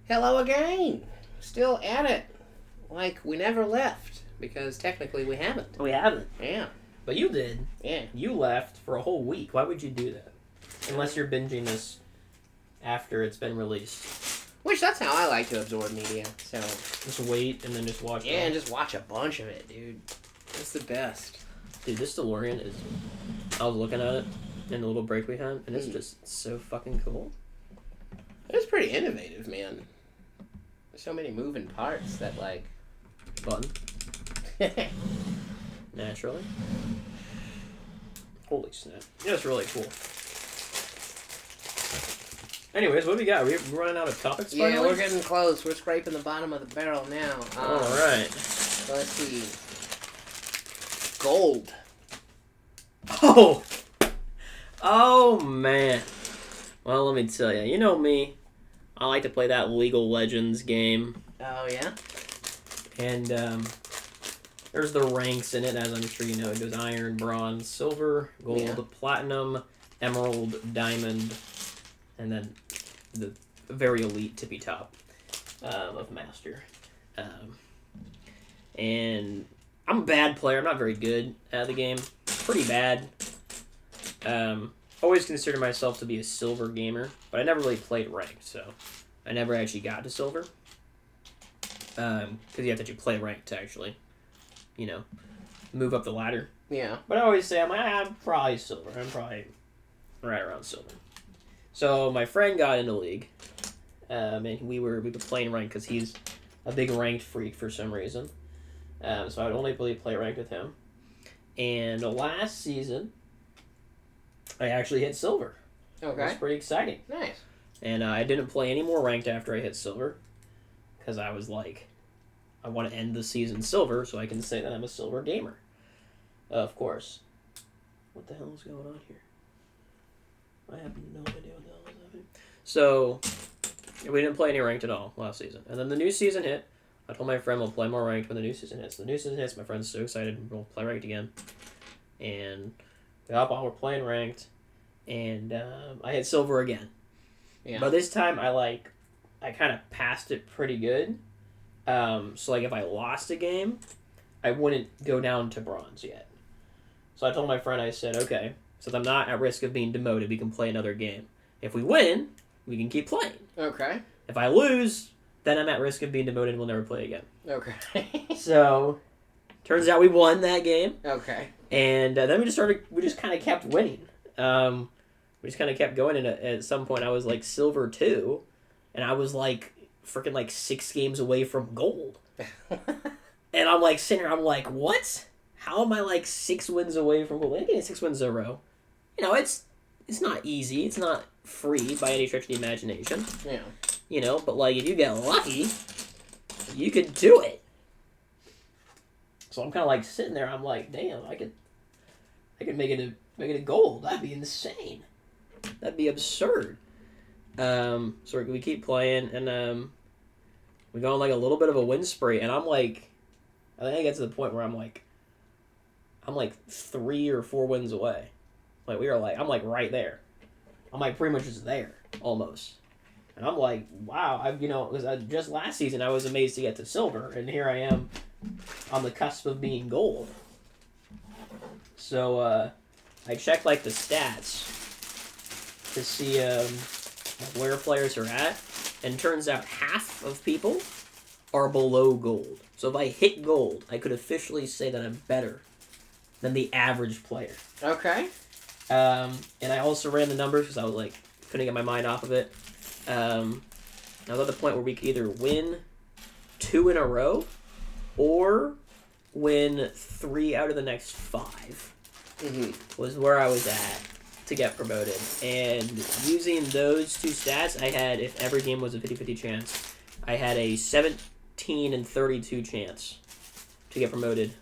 Hello again. Still at it. Like we never left. Because technically we haven't. We haven't. Yeah. But you did. Yeah. You left for a whole week. Why would you do that? Unless you're binging this after it's been released. Which that's how I like to absorb media. So Just wait and then just watch it. yeah, and just watch a bunch of it, dude. It's the best. Dude, this DeLorean is... I was looking at it in the little break we had, and it's just so fucking cool. It's pretty innovative, man. There's so many moving parts that, like... Button. Naturally. Holy snap. Yeah, it's really cool. Anyways, what do we got? We're running out of topics finally? Yeah, we're getting close. We're scraping the bottom of the barrel now. Alright. Let's see. Gold. Oh! Oh, man. Well, let me tell you. You know me. I like to play that League of Legends game. Oh, yeah? And, there's the ranks in it, as I'm sure you know. It goes iron, bronze, silver, gold, platinum, emerald, diamond, and then the very elite tippy top of master. And I'm a bad player. I'm not very good at the game. Pretty bad. Always considered myself to be a silver gamer, but I never really played ranked, so I never actually got to silver. Because you have to actually play ranked to actually, you know, move up the ladder. Yeah. But I always say, I'm probably silver. I'm probably right around silver. So my friend got into League, and we were playing ranked because he's a big ranked freak for some reason. So I would only really play ranked with him. And last season, I actually hit silver. Okay. It was pretty exciting. Nice. And I didn't play any more ranked after I hit silver, because I was like, I want to end the season silver so I can say that I'm a silver gamer. Of course. What the hell is going on here? I have no idea what the hell is happening. So, we didn't play any ranked at all last season. And then the new season hit. I told my friend we'll play more ranked when the new season hits. The new season hits, my friend's so excited, we'll play ranked again. And we hop on, we're playing ranked. And I hit silver again. Yeah. But this time, I kind of passed it pretty good. So, like, if I lost a game, I wouldn't go down to bronze yet. So I told my friend, I said, okay, since I'm not at risk of being demoted, we can play another game. If we win, we can keep playing. Okay. If I lose, then I'm at risk of being demoted and we'll never play again. Okay. So, turns out we won that game. Okay. And then we just kind of kept winning. We just kind of kept going, and at some point I was like silver 2, and I was like freaking like 6 games away from gold. And I'm like sitting here, I'm like, what? How am I like 6 wins away from gold? I'm getting 6 wins in a row. You know, it's not easy. It's not free by any stretch of the imagination. Yeah. You know, but like if you get lucky, you could do it. So I'm kind of like sitting there. I'm like, damn, I could make it a gold. That'd be insane. That'd be absurd. So we keep playing, and we go on like a little bit of a win spree, and I'm like, I think I get to the point where I'm like 3 or 4 wins away. Like I'm like right there. I'm like pretty much just there almost. And I'm like, wow, because just last season I was amazed to get to silver, and here I am on the cusp of being gold. So I checked like the stats to see where players are at, and it turns out half of people are below gold. So if I hit gold, I could officially say that I'm better than the average player. Okay. And I also ran the numbers because I was like, couldn't get my mind off of it. I was at the point where we could either win 2 in a row or win 3 out of the next 5. Mm-hmm. Was where I was at to get promoted. And using those 2 stats, I had, if every game was a 50-50 chance, I had a 17 and 32 chance to get promoted,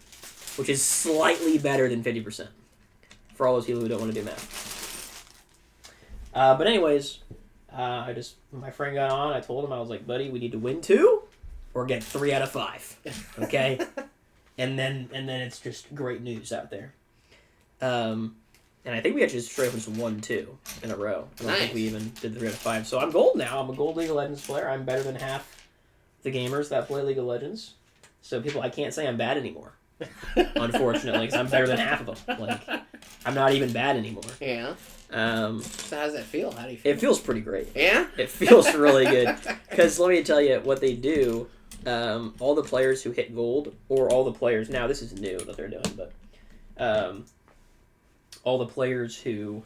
which is slightly better than 50%, for all those people who don't want to do math. But anyways, my friend got on, I told him, I was like, buddy, we need to win 2 or get 3 out of 5, okay? and then it's just great news out there. And I think we actually straight up just won 2 in a row. I don't think we Nice. even did 3 out of 5. So I'm gold now. I'm a gold League of Legends player. I'm better than half the gamers that play League of Legends. So I can't say I'm bad anymore. Unfortunately, because I'm better than half of them. Like, I'm not even bad anymore. Yeah. So how does that feel? How do you feel? It feels pretty great. Yeah? It feels really good. Because let me tell you what they do. All the players who hit gold, or all the players, now this is new that they're doing, but all the players who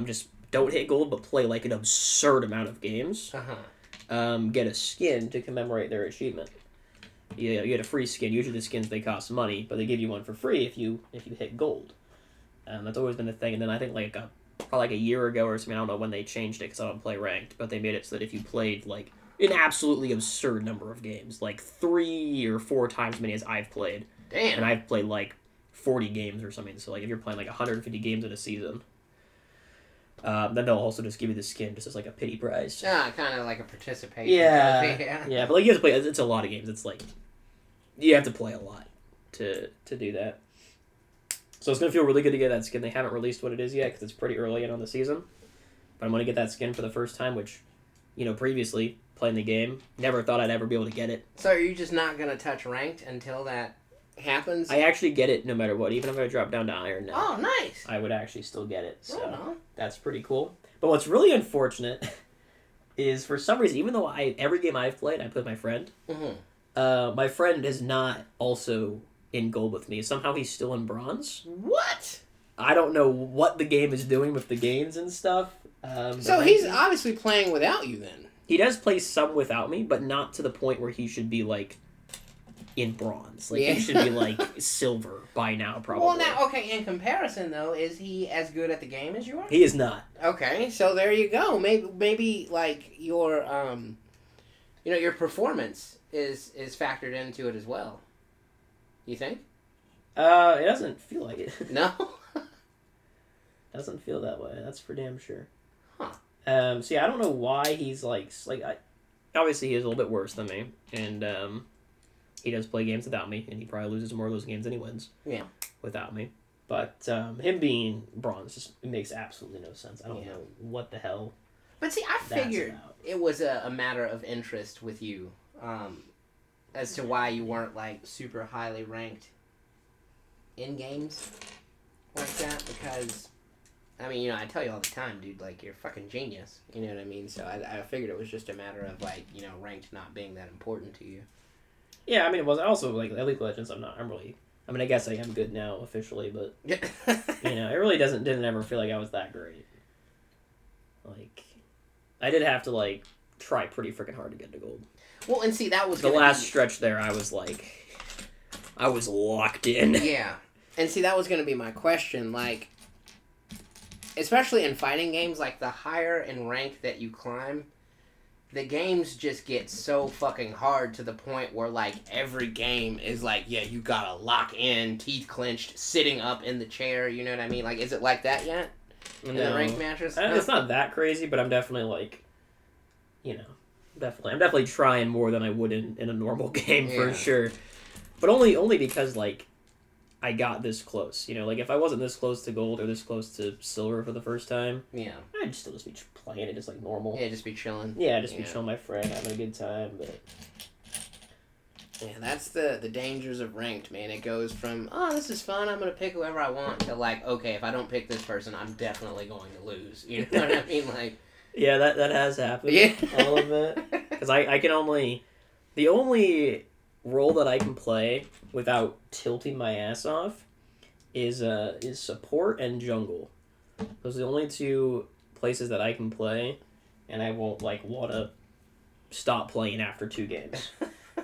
just don't hit gold but play like an absurd amount of games get a skin to commemorate their achievement. You get a free skin. Usually the skins, they cost money, but they give you one for free if you hit gold. That's always been a thing. And then I think probably a year ago or something, I don't know when they changed it because I don't play ranked, but they made it so that if you played like an absolutely absurd number of games, like 3 or 4 times as many as I've played. Damn. And I've played like 40 games or something. So like if you're playing like 150 games in a season, then they'll also just give you the skin just as like a pity prize. Kind of like a participation. Yeah. Yeah, but like you have to play. It's a lot of games. It's like you have to play a lot to do that. So it's gonna feel really good to get that skin. They haven't released what it is yet because it's pretty early in on the season. But I'm gonna get that skin for the first time, which, previously playing the game, never thought I'd ever be able to get it. So are you just not gonna touch ranked until that happens? I actually get it no matter what, even if I drop down to Iron now. Oh, nice. I would actually still get it. So Right on. that's pretty cool. But what's really unfortunate is for some reason, even though every game I've played, I play with my friend. Mm-hmm. My friend is not also in gold with me. Somehow he's still in bronze. What? I don't know what the game is doing with the gains and stuff. So he's obviously playing without you then. He does play some without me, but not to the point where he should be like in bronze. Like he should be like silver by now, probably. Well, now, okay, in comparison though, is he as good at the game as you are? He is not. Okay, so there you go. Maybe like your your performance is factored into it as well. You think? It doesn't feel like it. No. Doesn't feel that way. That's for damn sure. Huh. So yeah, I don't know why he's obviously he's a little bit worse than me, and he does play games without me, and he probably loses more of those games than he wins. Yeah. Without me, but him being bronze just makes absolutely no sense. I don't know what the hell. But see, I figured it was a matter of interest with you, as to why you weren't like super highly ranked in games like that, because I mean, I tell you all the time, dude, like, you're a fucking genius. You know what I mean? So I figured it was just a matter of, like, ranked not being that important to you. Yeah, I mean, it was also, like, League of Legends, I guess I am good now, officially, but, it really didn't ever feel like I was that great. Like, I did have to, like, try pretty freaking hard to get to gold. Well, and see, that was the last stretch there, I was, like, I was locked in. Yeah. And see, that was going to be my question, like, especially in fighting games, like, the higher in rank that you climb, the games just get so fucking hard to the point where, like, every game is like, yeah, you gotta lock in, teeth clenched, sitting up in the chair, you know what I mean? Like, is it like that yet? In the ranked matches? It's not that crazy, but I'm definitely, like, I'm definitely trying more than I would in a normal game, for sure. But only because, like, I got this close, like if I wasn't this close to gold or this close to silver for the first time, I'd still just be playing it just like normal. Yeah, just be chilling. Yeah, just be chilling with my friend, having a good time. But yeah, that's the dangers of ranked, man. It goes from, oh, this is fun, I'm gonna pick whoever I want, to like, okay, if I don't pick this person, I'm definitely going to lose. You know what I mean? Like, yeah, that has happened. Yeah, all of it. Because I can the only role that I can play without tilting my ass off is support and jungle. Those are the only two places that I can play, and I won't want to stop playing after 2 games.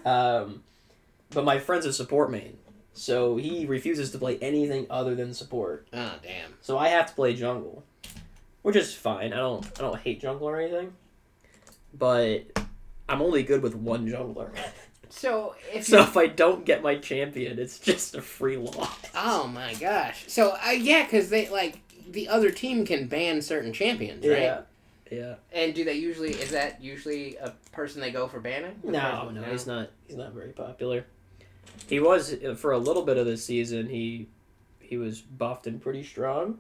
But my friend's a support main, so he refuses to play anything other than support. Oh damn! So I have to play jungle, which is fine. I don't hate jungle or anything, but I'm only good with one jungler. So if I don't get my champion, it's just a free loss. Oh my gosh! So because they the other team can ban certain champions, right? Yeah. And is that usually a person they go for banning? No, he's not very popular. He was for a little bit of the season. He he was buffed and pretty strong.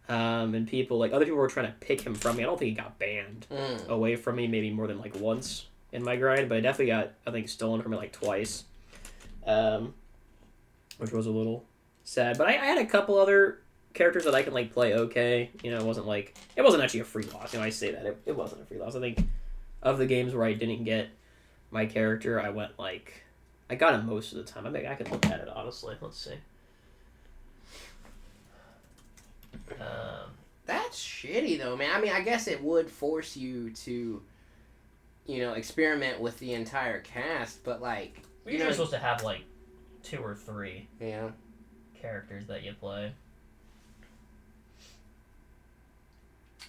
And people, like, other people were trying to pick him from me. I don't think he got banned away from me, maybe more than, like, once in my grind, but I definitely got, I think, stolen from me, like, twice. Which was a little sad. But I had a couple other characters that I can, like, play okay. You know, it wasn't actually a free loss. You know, I say that. It wasn't a free loss. I think of the games where I didn't get my character, I went, like, I got him most of the time. I mean, I could look at it, honestly. Let's see. That's shitty, though, man. I mean, I guess it would force you to, you know, experiment with the entire cast, but, like... You're usually supposed to have, like, 2 or 3 characters that you play.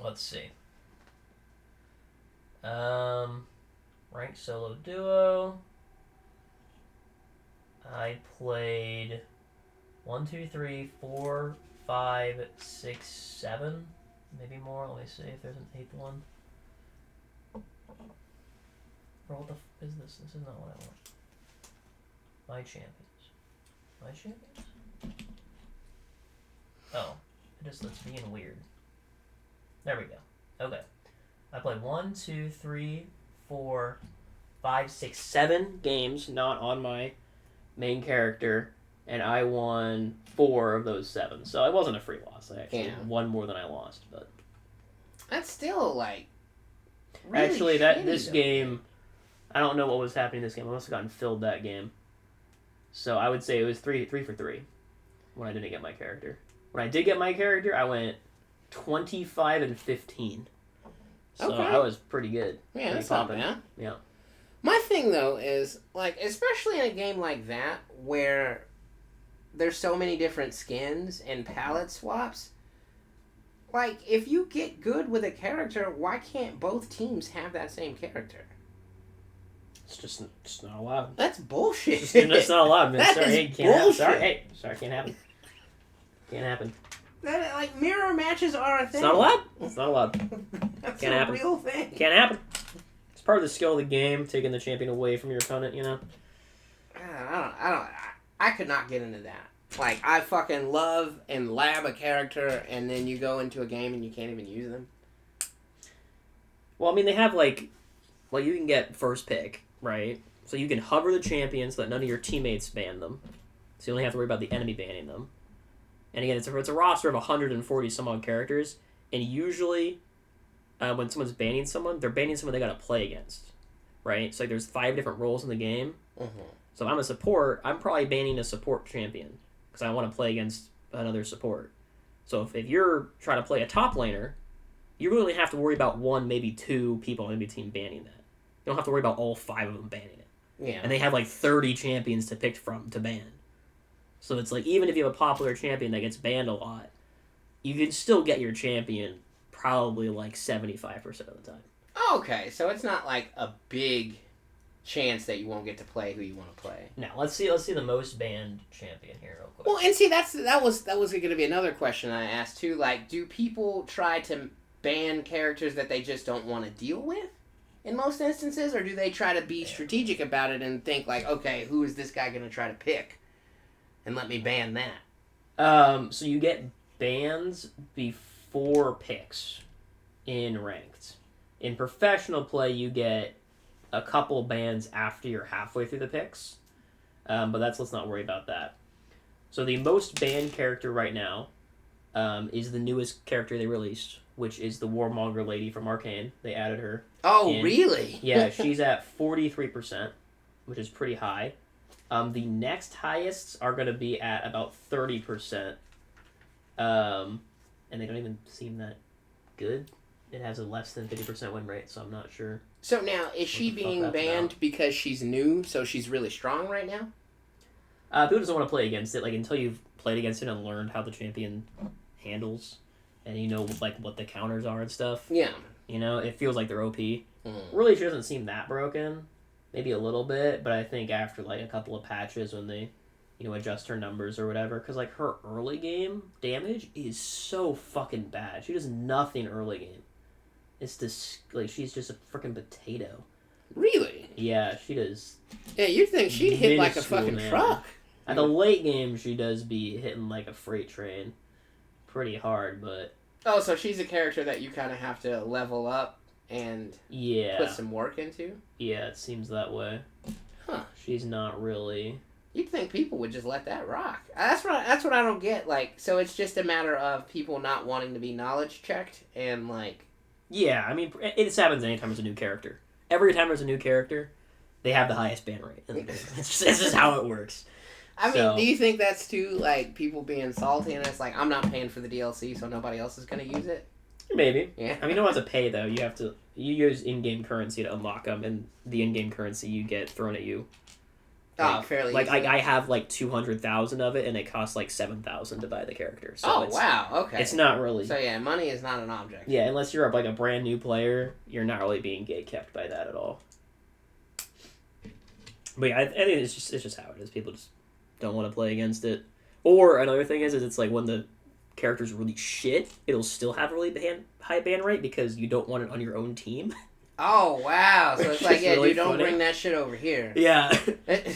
Let's see. Ranked solo duo. I played 1, 2, 3, 4, 5, 6, 7, maybe more. Let me see if there's an 8th one. Bro, what the is this? This is not what I want. My champions. My champions? Oh, it's being weird. There we go. Okay. I played 1, 2, 3, 4, 5, 6, 7 games not on my main character, and I won 4 of those 7. So it wasn't a free loss. I actually won more than I lost, but that's still like really actually this game, I don't know what was happening in this game. I must have gotten filled that game. So I would say it was 3 for 3 when I didn't get my character. When I did get my character, I went 25 and 15. So I was pretty good. Yeah, that's not bad. Yeah. My thing, though, is, like, especially in a game like that, where there's so many different skins and palette swaps, like, if you get good with a character, why can't both teams have that same character? It's just not allowed. That's bullshit. It's not allowed, man. Sorry, can't can't happen. Can't happen. That, like, mirror matches are a thing. It's not allowed. It's not allowed. That's can't a happen. real thing. Can't happen. It's part of the skill of the game, taking the champion away from your opponent, you know? I could not get into that. Like, I fucking love and lab a character, and then you go into a game and you can't even use them. Well, I mean, they have, like... Well, you can get first pick, right? So you can hover the champion so that none of your teammates ban them. So you only have to worry about the enemy banning them. And again, it's a roster of 140 some odd characters, and usually when someone's banning someone, they're banning someone they gotta play against, right? So like, there's 5 different roles in the game. Mm-hmm. So if I'm a support, I'm probably banning a support champion because I want to play against another support. So if you're trying to play a top laner, you really have to worry about 1, maybe 2 people in between banning that. You don't have to worry about all 5 of them banning it. Yeah. And they have like 30 champions to pick from to ban. So it's like, even if you have a popular champion that gets banned a lot, you can still get your champion probably like 75% of the time. Okay, so it's not like a big chance that you won't get to play who you want to play. Now, let's see the most banned champion here real quick. Well, and see, that was going to be another question I asked too. Like, do people try to ban characters that they just don't want to deal with in most instances, or do they try to be strategic about it and think like, okay, who is this guy going to try to pick? And let me ban that. So you get bans before picks in ranked. In professional play, you get a couple bans after you're halfway through the picks. But let's not worry about that. So the most banned character right now is the newest character they released, which is the Warmonger lady from Arcane. They added her. Oh, in. Really? Yeah, she's at 43%, which is pretty high. The next highest are going to be at about 30%. And they don't even seem that good. It has a less than 50% win rate, so I'm not sure. So now, is she being banned because she's new, so she's really strong right now? People just don't want to play against it. Like, until you've played against it and learned how the champion handles, and you know, like, what the counters are and stuff. Yeah. You know, it feels like they're OP. Really, she doesn't seem that broken. Maybe a little bit, but I think after, like, a couple of patches when they, you know, adjust her numbers or whatever, because, like, her early game damage is so fucking bad. She does nothing early game. It's just, like, she's just a freaking potato. Really? Yeah, she does. Yeah, you'd think she'd hit like a fucking truck. At the late game, she does be hitting like a freight train pretty hard, but... Oh, so she's a character that you kind of have to level up and put some work into? Yeah, it seems that way. Huh. She's not really... You'd think people would just let that rock. That's what I don't get. Like, so it's just a matter of people not wanting to be knowledge checked and, like... Yeah, I mean, it happens anytime there's a new character. Every time there's a new character, they have the highest ban rate. It's just how it works. I mean, do you think that's too, like, people being salty and it's like, I'm not paying for the DLC, so nobody else is going to use it? Maybe. Yeah. I mean, you don't have to pay, though. You use in-game currency to unlock them, and the in-game currency you get thrown at you. Like, fairly like, easily. I have, like, 200,000 of it, and it costs, like, 7,000 to buy the character. So wow, okay. It's not really... So, yeah, money is not an object. Yeah, unless you're, like, a brand new player, you're not really being gatekept by that at all. But, yeah, I think it's just how it is. People just don't want to play against it. Or, another thing is it's, like, when the character's really shit, it'll still have a really high ban rate because you don't want it on your own team. Oh, wow. So it's like, yeah, really dude, don't funny. bring that shit over here. Yeah.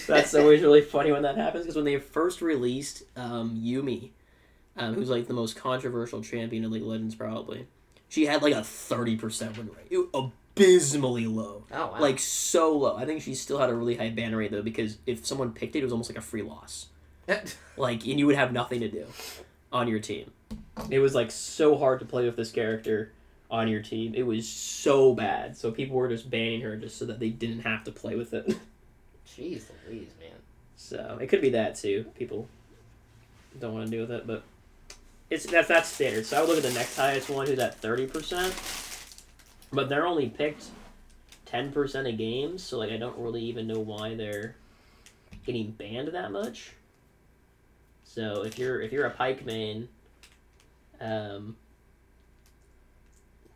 That's always really funny when that happens, because when they first released Yumi, who's, like, the most controversial champion in League of Legends, probably, she had, like, a 30% win rate. Abysmally low. Oh, wow. Like, so low. I think she still had a really high ban rate, though, because if someone picked it, it was almost like a free loss. Like, and you would have nothing to do on your team. It was, like, so hard to play with this character on your team. It was so bad. So people were just banning her just so that they didn't have to play with it. Jeez Louise, man. So it could be that too. People don't want to deal with it, but that's standard. So I would look at the next highest one, who's at 30%, but they're only picked 10% of games. So, like, I don't really even know why they're getting banned that much. So if you're a Pike main,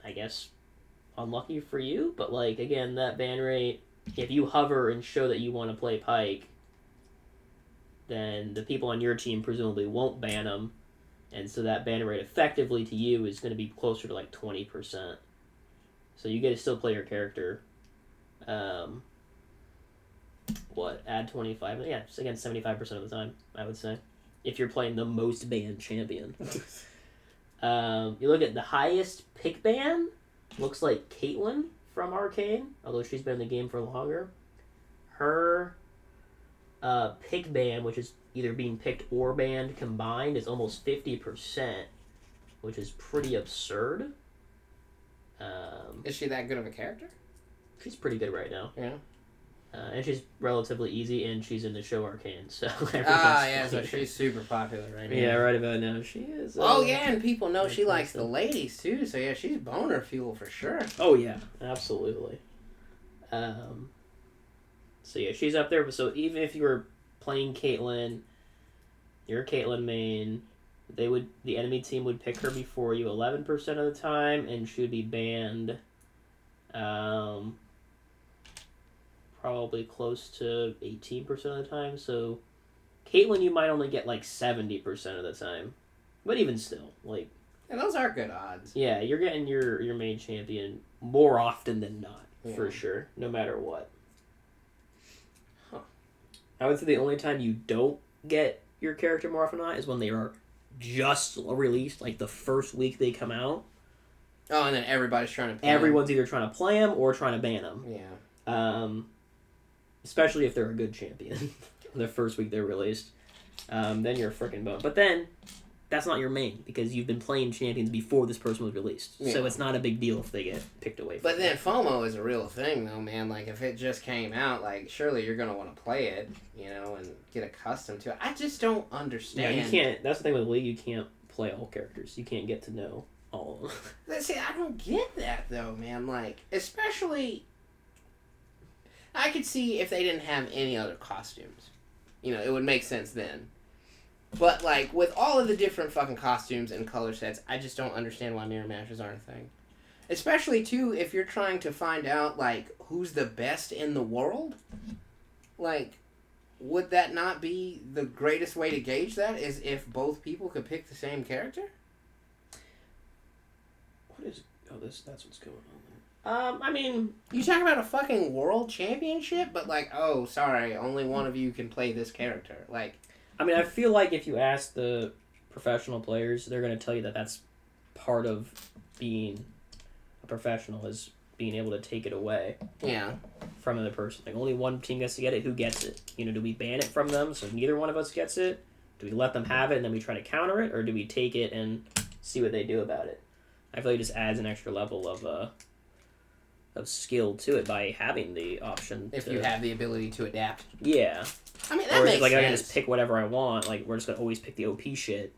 I guess unlucky for you, but, like, again, that ban rate, if you hover and show that you want to play Pike, then the people on your team presumably won't ban them, and so that ban rate effectively to you is going to be closer to, like, 20%. So you get to still play your character. Add 25? Yeah, it's, again, 75% of the time, I would say, if you're playing the most banned champion. You look at the highest pick ban, looks like Caitlyn from Arcane, although she's been in the game for longer. Her pick ban, which is either being picked or banned combined, is almost 50%, which is pretty absurd. Is she that good of a character? She's pretty good right now. Yeah. And she's relatively easy, and she's in the show Arcane, so So she's super popular right now. Yeah, right about now she is. And people know she likes the ladies, too, so yeah, she's boner fuel for sure. Oh, yeah, absolutely. So yeah, she's up there, so even if you were playing Caitlyn, you're a Caitlyn main, the enemy team would pick her before you 11% of the time, and she would be banned, probably close to 18% of the time. So Caitlyn, you might only get like 70% of the time, but even still, like, and those are good odds. Yeah, you're getting your main champion more often than not, for sure, no matter what. Huh. I would say the only time you don't get your character more often than not is when they are just released, like the first week they come out. Oh, and then everybody's trying to play Everyone's either trying to play them or trying to ban them. Yeah. Especially if they're a good champion. The first week they're released. Then you're a freaking bone. But then, that's not your main, because you've been playing champions before this person was released. Yeah. So it's not a big deal if they get picked away from But then FOMO is a real thing, though, man. Like, if it just came out, like, surely you're going to want to play it, you know, and get accustomed to it. I just don't understand. Yeah, you can't. That's the thing with League, you can't play all characters. You can't get to know all of them. See, I don't get that, though, man. Like, especially... I could see if they didn't have any other costumes. You know, it would make sense then. But, like, with all of the different fucking costumes and color sets, I just don't understand why mirror matches aren't a thing. Especially, too, if you're trying to find out, like, who's the best in the world. Like, would that not be the greatest way to gauge that? Is if both people could pick the same character? What is... Oh, that's what's going on there. I mean... You talk about a fucking world championship, but, like, oh, sorry, only one of you can play this character. Like... I mean, I feel like if you ask the professional players, they're going to tell you that that's part of being a professional, is being able to take it away. Yeah. From the person. Like, only one team gets to get it. Who gets it? You know, do we ban it from them so neither one of us gets it? Do we let them have it and then we try to counter it, or do we take it and see what they do about it? I feel like it just adds an extra level of skill to it by having the option. If you have the ability to adapt. Yeah. I mean, that makes like, sense. I can just pick whatever I want. Like, we're just going to always pick the OP shit,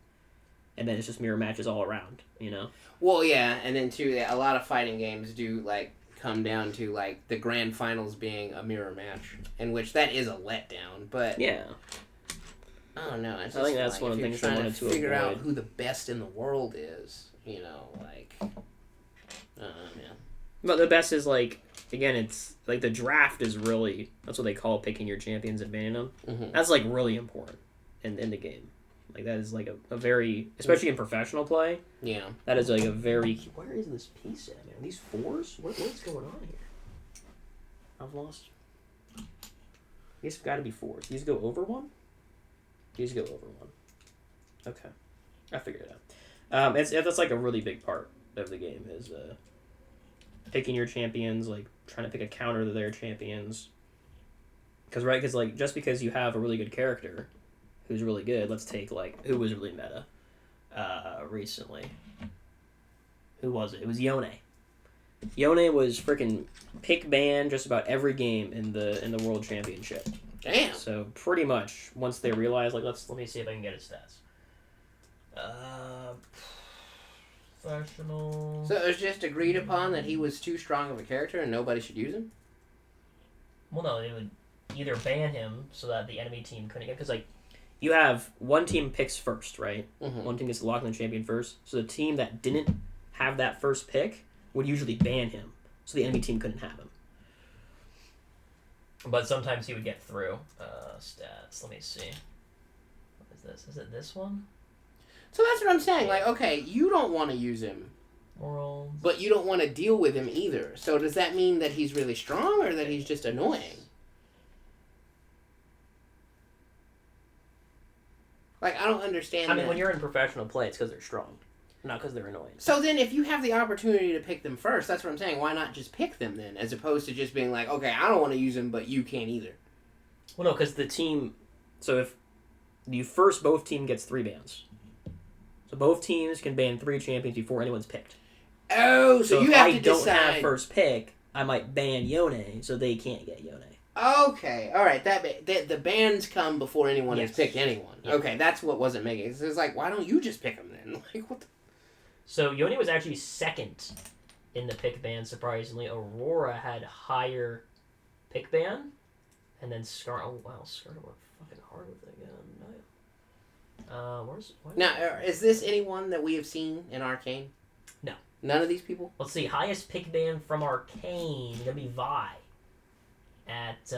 and then it's just mirror matches all around, you know? Well, yeah, and then, too, a lot of fighting games do, like, come down to, like, the grand finals being a mirror match, in which that is a letdown, but... Yeah. I don't know. It's I think just, that's like, one of the things I wanted to figure avoid. out who the best in the world is, you know, like... I don't know, man. But the best is, like, again, it's, like, the draft is really... That's what they call picking your champions and banning them. Mm-hmm. That's, like, really important in the game. Like, that is, like, a very... Especially in professional play. Yeah. That is, like, a very... Where is this piece at, man? These fours? What's going on here? I've lost... These have got to be fours. These go over one? These go over one. Okay. I figured it out. That's, like, a really big part of the game, is picking your champions, like, trying to pick a counter to their champions. Because, like, just because you have a really good character who's really good, let's take, like, who was really meta recently. Who was it? It was Yone. Yone was freaking pick ban just about every game in the World Championship. Damn. So pretty much once they realized, like, let me see if I can get his stats. Professional. So it was just agreed upon that he was too strong of a character and nobody should use him? Well, no, they would either ban him so that the enemy team couldn't get, because, like, you have one team picks first, right? Mm-hmm. One team gets to lock in the champion first. So the team that didn't have that first pick would usually ban him, so the enemy team couldn't have him. But sometimes he would get through. Stats. Let me see. What is this? Is it this one? So that's what I'm saying. Like, okay, you don't want to use him. Worlds. But you don't want to deal with him either. So does that mean that he's really strong or that he's just annoying? Like, I don't understand I mean, that. when you're in professional play, it's because they're strong, not because they're annoying. So then if you have the opportunity to pick them first, that's what I'm saying. Why not just pick them then? As opposed to just being like, okay, I don't want to use him, but you can't either. Well, no, because the team... So if both team gets 3 bans. So both teams can ban 3 champions before anyone's picked. Oh, so you have to decide. If I don't have first pick, I might ban Yone, so they can't get Yone. Okay, all right. The bans come before anyone has picked anyone. Yeah. Okay, that's what wasn't making it. It's like, why don't you just pick them then? Like, what the... So Yone was actually second in the pick ban, surprisingly. Aurora had higher pick ban, and then Scar. Oh wow, Scar worked fucking hard with it again. Now, is this anyone that we have seen in Arcane? No. None of these people? Let's see. Highest pick ban from Arcane gonna be Vi. At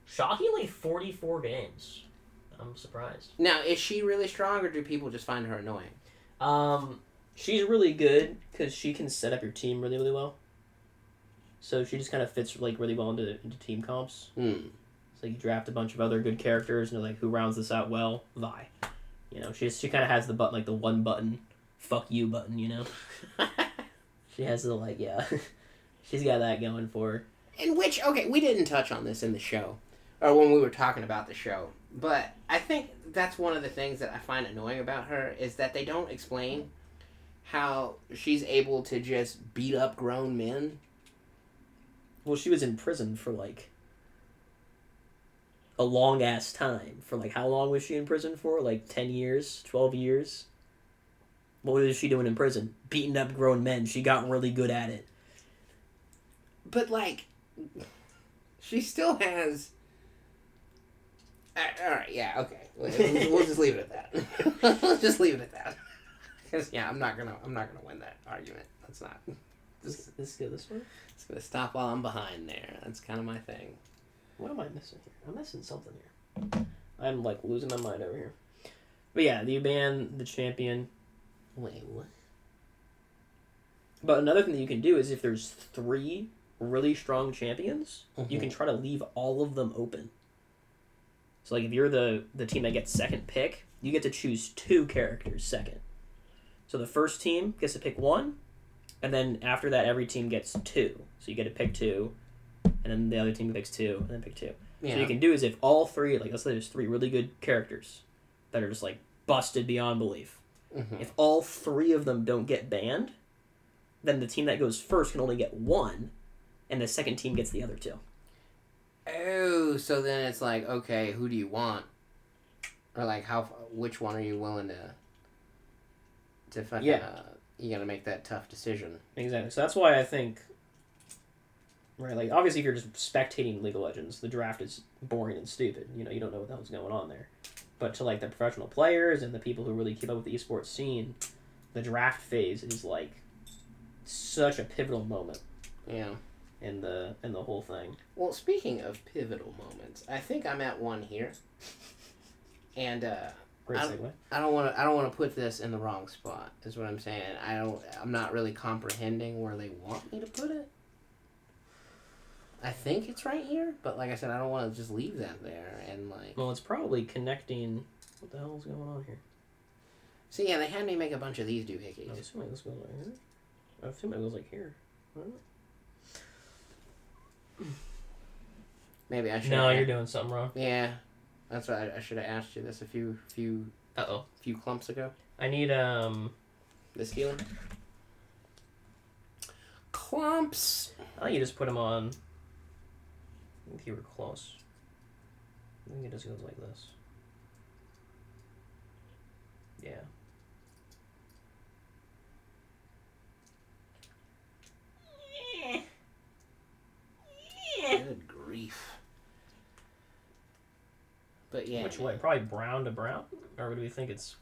shockingly 44 games. I'm surprised. Now, is she really strong, or do people just find her annoying? She's really good because she can set up your team really, really well. So she just kind of fits, like, really well into team comps. So you draft a bunch of other good characters, and they're like, who rounds this out well? Vi. You know, she kind of has the button, like the one button, fuck you button, you know? She has the, like, yeah. She's got that going for her. In which, okay, we didn't touch on this in the show, or when we were talking about the show, but I think that's one of the things that I find annoying about her, is that they don't explain how she's able to just beat up grown men. Well, she was in prison for, like, a long-ass time. For, like, how long was she in prison for? Like, 10 years? 12 years? What was she doing in prison? Beating up grown men. She got really good at it. But, like, she still has... Alright, yeah, okay. We'll just leave it at that. Let's just leave it at that. Because, yeah, I'm not gonna win that argument. That's not... This go this way? It's gonna stop while I'm behind there. That's kind of my thing. What am I missing here? I'm missing something here. I'm, like, losing my mind over here. But yeah, you ban the champion. Wait, what? But another thing that you can do is if there's 3 really strong champions, you can try to leave all of them open. So like if you're the team that gets second pick, you get to choose 2 characters second. So the first team gets to pick 1, and then after that every team gets 2. So you get to pick 2, and then the other team picks 2, and then pick 2. Yeah. So what you can do is if all 3, like let's say there's 3 really good characters that are just like busted beyond belief. Mm-hmm. If all 3 of them don't get banned, then the team that goes first can only get 1, and the second team gets the other 2. Oh, so then it's like, okay, who do you want? Or like, which one are you willing to fucking, you gotta make that tough decision. Exactly. So that's why I think, right, like, obviously if you're just spectating League of Legends, the draft is boring and stupid. You know, you don't know what the hell's going on there. But to, like, the professional players and the people who really keep up with the esports scene, the draft phase is, like, such a pivotal moment. Yeah. In the whole thing. Well, speaking of pivotal moments, I think I'm at one here. And, Great segue. I don't want to put this in the wrong spot, is what I'm saying. I'm not really comprehending where they want me to put it. I think it's right here, but like I said, I don't want to just leave that there and like... Well, it's probably connecting... What the hell is going on here? So yeah, they had me make a bunch of these doohickeys. I'm assuming this goes right here. I assume it goes like here. Maybe I should... No, you're doing something wrong. Yeah. That's why I should have asked you this a few clumps ago. I need, This healer? Clumps! I think you just put them on... If you were close. I think it just goes like this. Yeah. Good grief. But yeah. Which way? Probably brown to brown? Or do we think it's...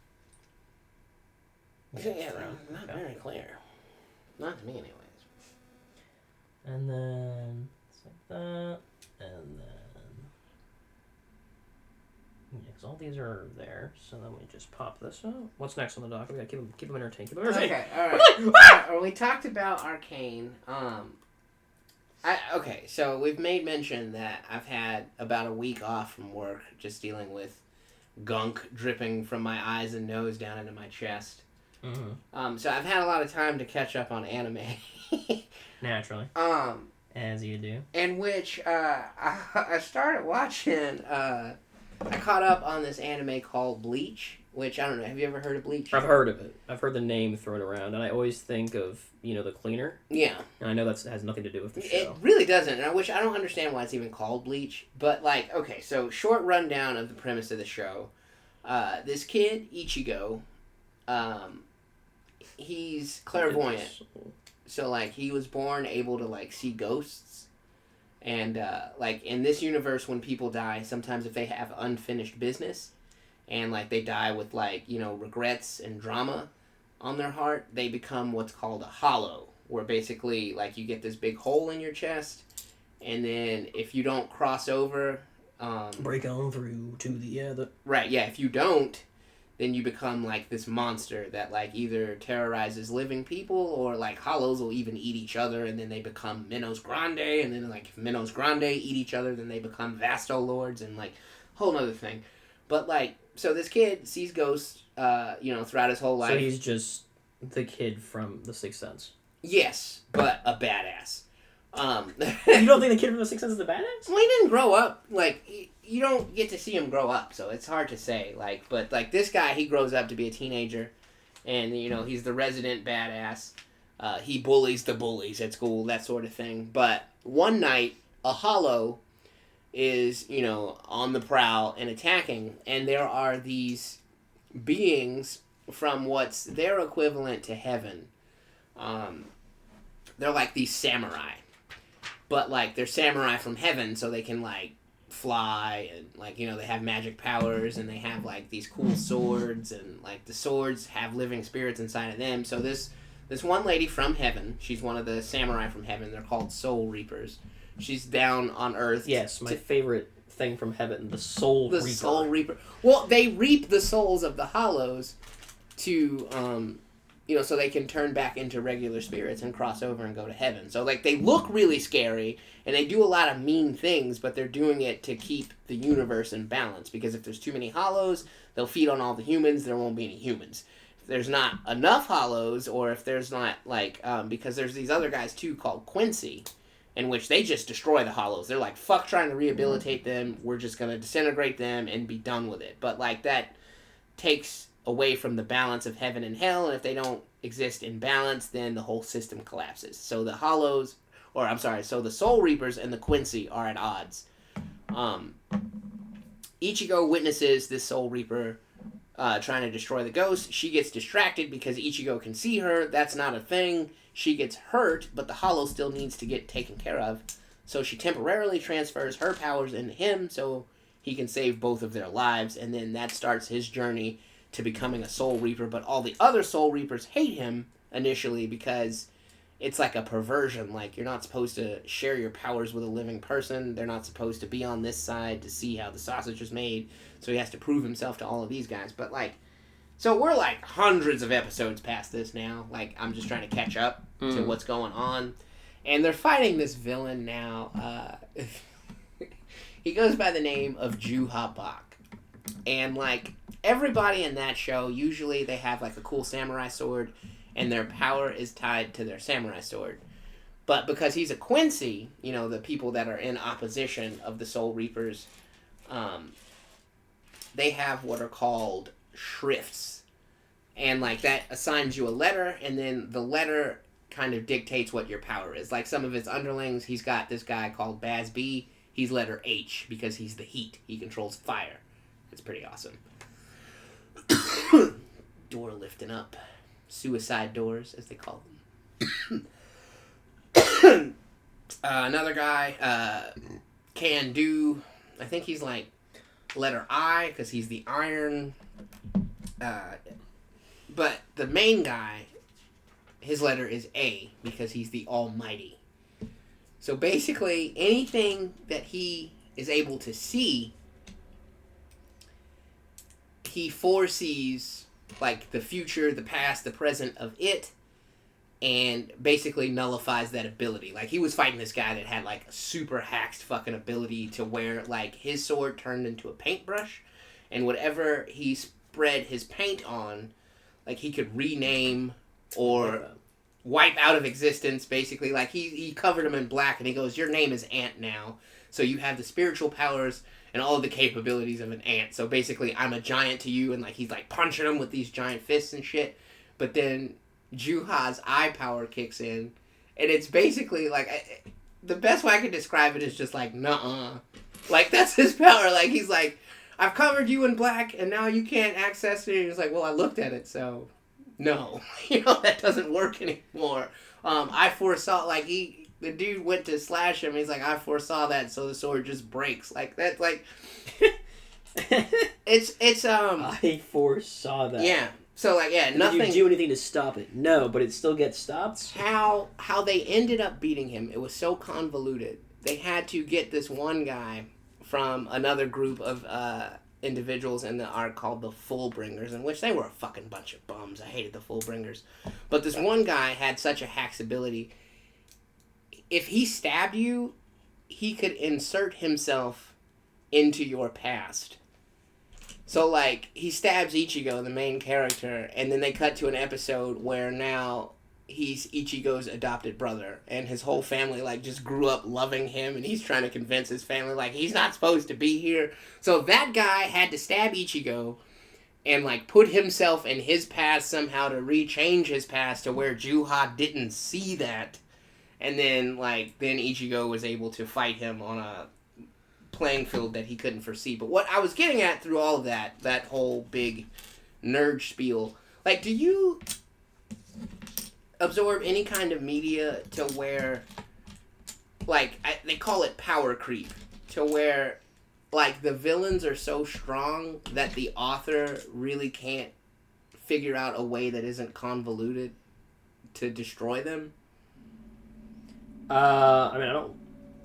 Yeah, not very clear. Not to me, anyways. And then... It's like that. And then... Yeah, because all these are there. So then we just pop this out. What's next on the dock? We gotta keep them entertained. Okay, alright. We talked about Arcane. Okay, so we've made mention that I've had about a week off from work just dealing with gunk dripping from my eyes and nose down into my chest. Mm-hmm. So I've had a lot of time to catch up on anime. Naturally. As you do. In which I started watching, I caught up on this anime called Bleach, which, I don't know, have you ever heard of Bleach? I've heard of it. I've heard the name thrown around, and I always think of, the cleaner. Yeah. And I know that has nothing to do with the show. It really doesn't, and I don't understand why it's even called Bleach, but, like, okay, so short rundown of the premise of the show. This kid, Ichigo, he's clairvoyant. So, like, he was born able to, like, see ghosts. And, like, in this universe, when people die, sometimes if they have unfinished business, and, like, they die with, like, regrets and drama on their heart, they become what's called a hollow, where basically, like, you get this big hole in your chest, and then if you don't cross over... break on through to the other... Right, yeah, if you don't, then you become, like, this monster that, like, either terrorizes living people, or, like, hollows will even eat each other, and then they become Minos Grande, and then, like, if Minos Grande eat each other, then they become Vasto Lords, and, like, whole nother thing. But, like, so this kid sees ghosts, throughout his whole life. So he's just the kid from The Sixth Sense? Yes, but a badass. You don't think the kid from The Sixth Sense is a badass? Well, he didn't grow up, like... You don't get to see him grow up, so it's hard to say. But this guy, he grows up to be a teenager, and he's the resident badass. He bullies the bullies at school, that sort of thing. But one night, a hollow is on the prowl and attacking, and there are these beings from what's their equivalent to heaven. They're like these samurai, but like they're samurai from heaven, so they can like fly and like they have magic powers and they have like these cool swords and like the swords have living spirits inside of them. So this one lady from heaven, she's one of the samurai from heaven. They're called soul reapers. She's down on earth. Yes, my favorite thing from heaven, the soul reaper. The soul reaper. Well, they reap the souls of the hollows to so they can turn back into regular spirits and cross over and go to heaven. So, like, they look really scary, and they do a lot of mean things, but they're doing it to keep the universe in balance, because if there's too many hollows, they'll feed on all the humans, there won't be any humans. If there's not enough hollows, or if there's not, like, because there's these other guys, too, called Quincy, in which they just destroy the hollows. They're like, fuck trying to rehabilitate them, we're just going to disintegrate them and be done with it. But, like, that takes away from the balance of heaven and hell, and if they don't exist in balance, then the whole system collapses. So the hollows, so the Soul Reapers and the Quincy are at odds. Ichigo witnesses this Soul Reaper trying to destroy the ghost. She gets distracted because Ichigo can see her. That's not a thing. She gets hurt, but the hollow still needs to get taken care of. So she temporarily transfers her powers into him so he can save both of their lives, and then that starts his journey to becoming a Soul Reaper. But all the other Soul Reapers hate him initially because it's like a perversion. Like, you're not supposed to share your powers with a living person. They're not supposed to be on this side to see how the sausage is made. So he has to prove himself to all of these guys. But, like, so we're, like, hundreds of episodes past this now. Like, I'm just trying to catch up to what's going on. And they're fighting this villain now. He goes by the name of Juha Bach. And, like, everybody in that show, usually they have, like, a cool samurai sword, and their power is tied to their samurai sword. But because he's a Quincy, the people that are in opposition of the Soul Reapers, they have what are called shrifts. And, like, that assigns you a letter, and then the letter kind of dictates what your power is. Like, some of his underlings, he's got this guy called Baz B. He's letter H because he's the heat. He controls fire. It's pretty awesome. Door lifting up. Suicide doors, as they call them. Another guy, Can Do. I think he's like letter I because he's the iron. But the main guy, his letter is A because he's the almighty. So basically, anything that he is able to see, he foresees, like, the future, the past, the present of it, and basically nullifies that ability. Like, he was fighting this guy that had, like, a super hacked fucking ability to where, like, his sword turned into a paintbrush, and whatever he spread his paint on, like, he could rename or wipe out of existence, basically. Like, he covered him in black, and he goes, your name is Ant now, so you have the spiritual powers and all of the capabilities of an ant. So basically, I'm a giant to you, and, like, he's, like, punching him with these giant fists and shit. But then Juha's eye power kicks in, and it's basically, like, the best way I could describe it is just, like, nuh-uh. Like, that's his power. Like, he's like, I've covered you in black, and now you can't access it. And he's like, well, I looked at it, so no. That doesn't work anymore. I foresaw, like, the dude went to slash him, and he's like, I foresaw that, so the sword just breaks. Like, that's, like, it's, I foresaw that. Yeah. So, like, yeah, nothing. Did you do anything to stop it? No, but it still gets stopped? How they ended up beating him, it was so convoluted. They had to get this one guy from another group of, individuals in the arc called the Fullbringers, in which they were a fucking bunch of bums. I hated the Fullbringers. But this one guy had such a hack's ability. If he stabbed you, he could insert himself into your past. So, like, he stabs Ichigo, the main character, and then they cut to an episode where now he's Ichigo's adopted brother, and his whole family, like, just grew up loving him, and he's trying to convince his family, like, he's not supposed to be here. So that guy had to stab Ichigo and, like, put himself in his past somehow to rechange his past to where Juha didn't see that. And then, like, Ichigo was able to fight him on a playing field that he couldn't foresee. But what I was getting at through all of that whole big nerd spiel, like, do you absorb any kind of media to where, like, they call it power creep, to where, like, the villains are so strong that the author really can't figure out a way that isn't convoluted to destroy them? I mean, I don't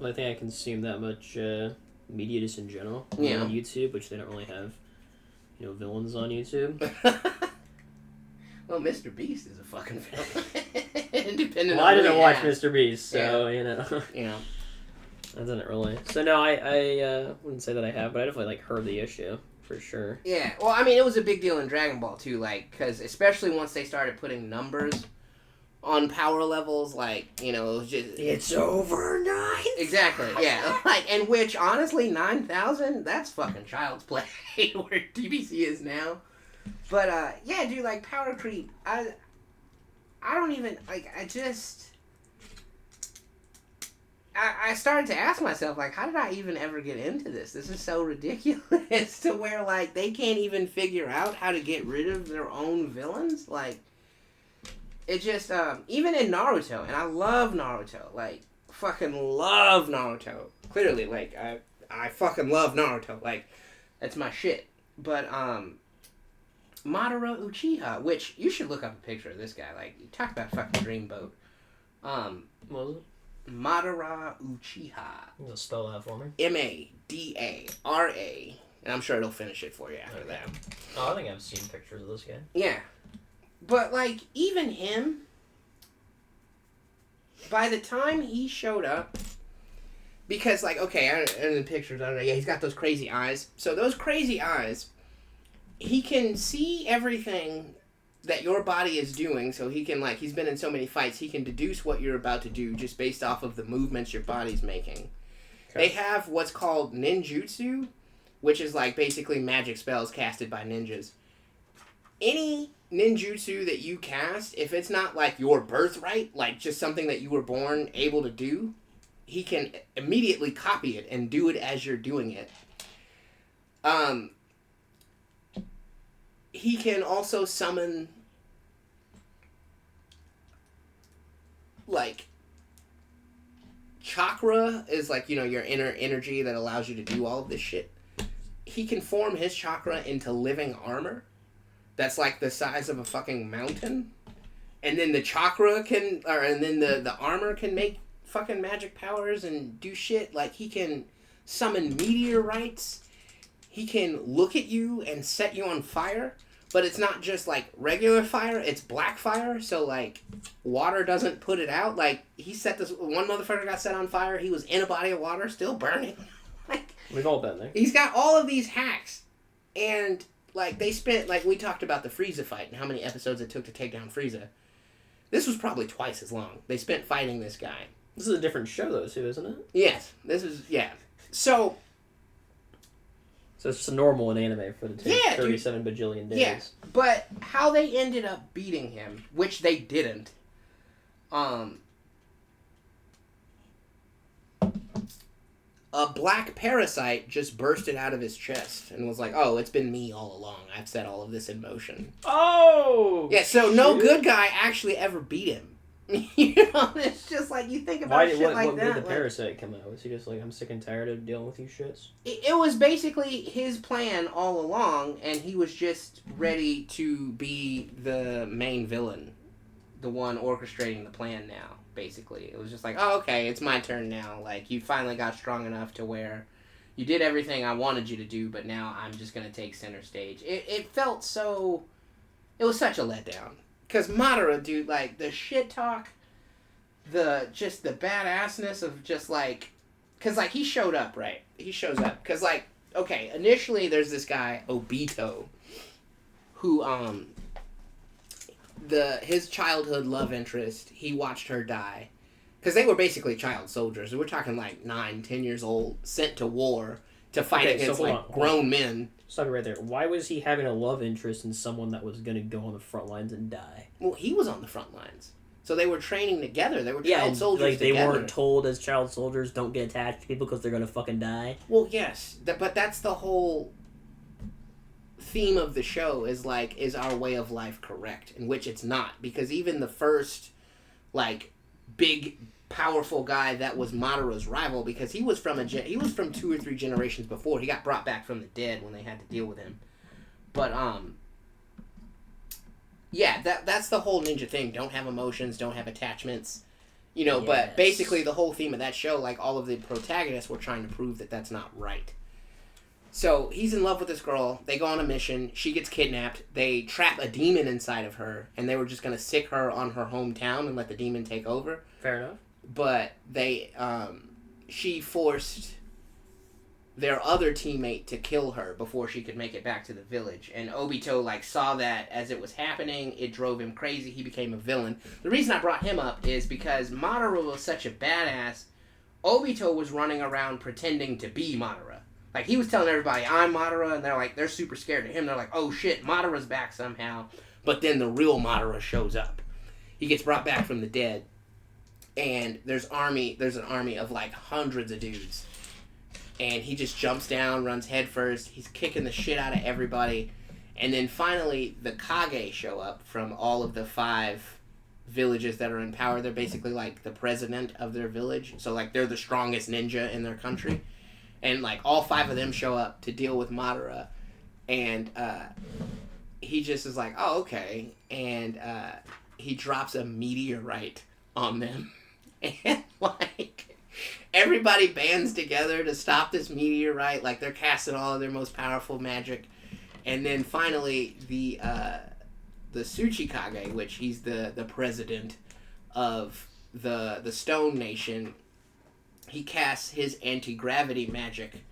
really think I consume that much media just in general. Yeah. On YouTube, which they don't really have, villains on YouTube. Well, Mr. Beast is a fucking villain. Depending well, on I didn't who you watch ask. Mr. Beast, so, you know. Yeah. That didn't really... So, no, I wouldn't say that I have, but I definitely, like, heard the issue, for sure. Yeah, well, I mean, it was a big deal in Dragon Ball, too, like, because especially once they started putting numbers on power levels, like, you know, it was just... It's over 9. Exactly, yeah. Like, and which, honestly, 9,000, that's fucking child's play, where DBC is now. But, yeah, dude, like, power creep, I don't even, like, I started to ask myself, like, how did I even ever get into this? This is so ridiculous to where, like, they can't even figure out how to get rid of their own villains. Like, it just, even in Naruto, and I love Naruto, like, fucking love Naruto. Clearly, like, I fucking love Naruto. Like, that's my shit. But, Madara Uchiha, which, you should look up a picture of this guy. Like, talk about fucking dreamboat. What was it? Madara Uchiha. Just spell that for me. Madara. And I'm sure it'll finish it for you after that. Oh, I think I've seen pictures of this guy. Yeah. But, like, even him, by the time he showed up, because, like, okay, in the pictures, I don't know, yeah, he's got those crazy eyes. So those crazy eyes, he can see everything that your body is doing, so he can, like, he's been in so many fights, he can deduce what you're about to do just based off of the movements your body's making. Okay. They have what's called ninjutsu, which is, like, basically magic spells casted by ninjas. Any ninjutsu that you cast, if it's not, like, your birthright, like, just something that you were born able to do, he can immediately copy it and do it as you're doing it. He can also summon, like, chakra is, like, you know, your inner energy that allows you to do all of this shit. He can form his chakra into living armor that's, like, the size of a fucking mountain. And then the chakra can, and then the armor can make fucking magic powers and do shit. Like, he can summon meteorites. He can look at you and set you on fire. But it's not just, like, regular fire, it's black fire, so, like, water doesn't put it out. Like, he set this, one motherfucker got set on fire, he was in a body of water, still burning. Like, we've all been there. He's got all of these hacks, and, like, they spent, like, we talked about the Frieza fight and how many episodes it took to take down Frieza. This was probably twice as long. They spent fighting this guy. This is a different show, though, too, isn't it? Yes, this is, yeah. So it's just normal in anime for the 37 bajillion days. Yeah, but how they ended up beating him, which they didn't, a black parasite just bursted out of his chest and was like, oh, it's been me all along. I've set all of this in motion. Oh! Yeah, so no good guy actually ever beat him. You know, it's just like, you think about shit like that. Why did the parasite come out? Was he just like, I'm sick and tired of dealing with you shits? It was basically his plan all along, and he was just ready to be the main villain. The one orchestrating the plan now, basically. It was just like, oh, okay, it's my turn now. Like, you finally got strong enough to where you did everything I wanted you to do, but now I'm just going to take center stage. It felt so... It was such a letdown. Because Madara, dude, like, the shit talk, the badassness of just, like... Because, like, he showed up, right? He shows up. Because, like, okay, initially there's this guy, Obito, who, his childhood love interest, he watched her die. Because they were basically child soldiers. We're talking, like, 9, 10 years old, sent to war to fight against, grown men. Stop it right there. Why was he having a love interest in someone that was going to go on the front lines and die? Well, he was on the front lines. So they were training together. They were child soldiers like, they together. weren't told as child soldiers, don't get attached to people because they're going to fucking die? Well, yes. But that's the whole theme of the show is, like, is our way of life correct? In which it's not. Because even the first, like, big... powerful guy that was Madara's rival, because he was from 2 or 3 generations before. He got brought back from the dead when they had to deal with him. But yeah, that's the whole ninja thing. Don't have emotions, don't have attachments, you know. Yes. But basically the whole theme of that show, like, all of the protagonists were trying to prove that that's not right. So he's in love with this girl. They go on a mission. She gets kidnapped. They trap a demon inside of her, and they were just gonna sick her on her hometown and let the demon take over. Fair enough. But she forced their other teammate to kill her before she could make it back to the village. And Obito, like, saw that as it was happening. It drove him crazy. He became a villain. The reason I brought him up is because Madara was such a badass. Obito was running around pretending to be Madara. Like, he was telling everybody, I'm Madara, and they're super scared of him. They're like, oh shit, Madara's back somehow. But then the real Madara shows up. He gets brought back from the dead. And there's an army of, like, hundreds of dudes. And he just jumps down, runs headfirst. He's kicking the shit out of everybody. And then finally, the Kage show up from all of the 5 villages that are in power. They're basically, like, the president of their village. So, like, they're the strongest ninja in their country. And, like, all 5 of them show up to deal with Madara. And he just is like, oh, okay. And he drops a meteorite on them. And, like, everybody bands together to stop this meteorite. Like, they're casting all of their most powerful magic. And then, finally, the Tsuchikage, which he's the president of the Stone Nation, he casts his anti-gravity magic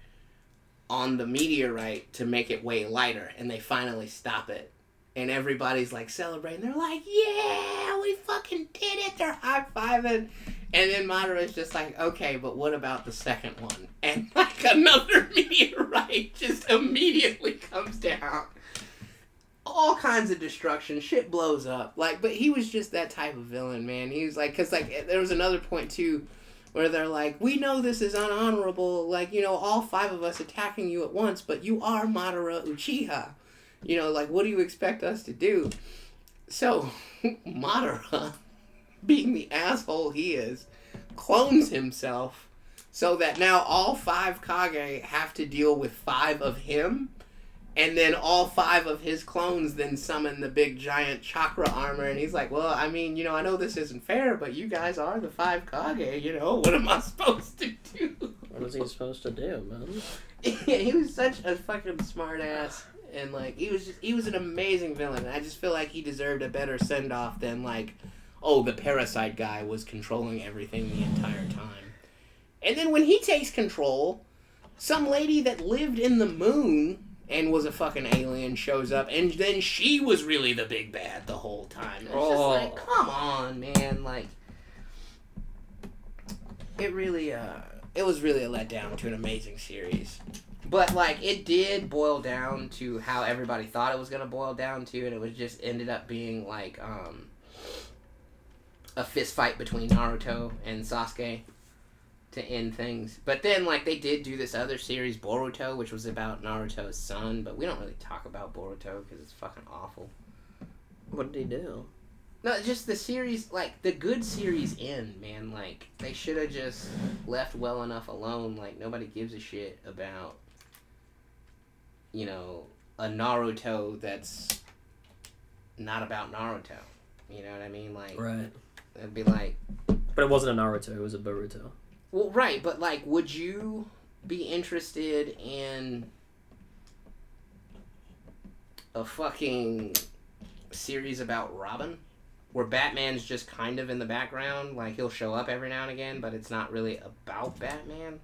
on the meteorite to make it way lighter, and they finally stop it. And everybody's, like, celebrating. They're like, yeah, we fucking did it. They're high-fiving. And then Madara's just like, okay, but what about the second one? And, like, another meteorite just immediately comes down. All kinds of destruction. Shit blows up. Like, but he was just that type of villain, man. He was like, because, like, there was another point, too, where they're like, we know this is unhonorable, like, you know, all 5 of us attacking you at once, but you are Madara Uchiha. You know, like, what do you expect us to do? So, Madara, being the asshole he is, clones himself so that now all 5 Kage have to deal with 5 of him, and then all 5 of his clones then summon the big giant chakra armor, and he's like, well, I mean, you know, I know this isn't fair, but you guys are the 5 Kage, you know, what am I supposed to do? What was he supposed to do, man? Yeah, he was such a fucking smart ass, and, like, he was an amazing villain, and I just feel like he deserved a better send-off than, like, oh, the parasite guy was controlling everything the entire time. And then when he takes control, some lady that lived in the moon and was a fucking alien shows up, and then she was really the big bad the whole time. It's just like, come on, man. Like, it really, it was really a letdown to an amazing series. But, like, it did boil down to how everybody thought it was going to boil down to, and it was just ended up being, like, a fist fight between Naruto and Sasuke to end things. But then, like, they did do this other series, Boruto, which was about Naruto's son, but we don't really talk about Boruto because it's fucking awful. What did he do? No, just the series, like, the good series end, man. Like, they should have just left well enough alone. Like, nobody gives a shit about, you know, a Naruto that's not about Naruto. You know what I mean? Like, right. It'd be like... But it wasn't a Naruto, it was a Boruto. Well, right, but, like, would you be interested in a fucking series about Robin? Where Batman's just kind of in the background, like, he'll show up every now and again, but it's not really about Batman?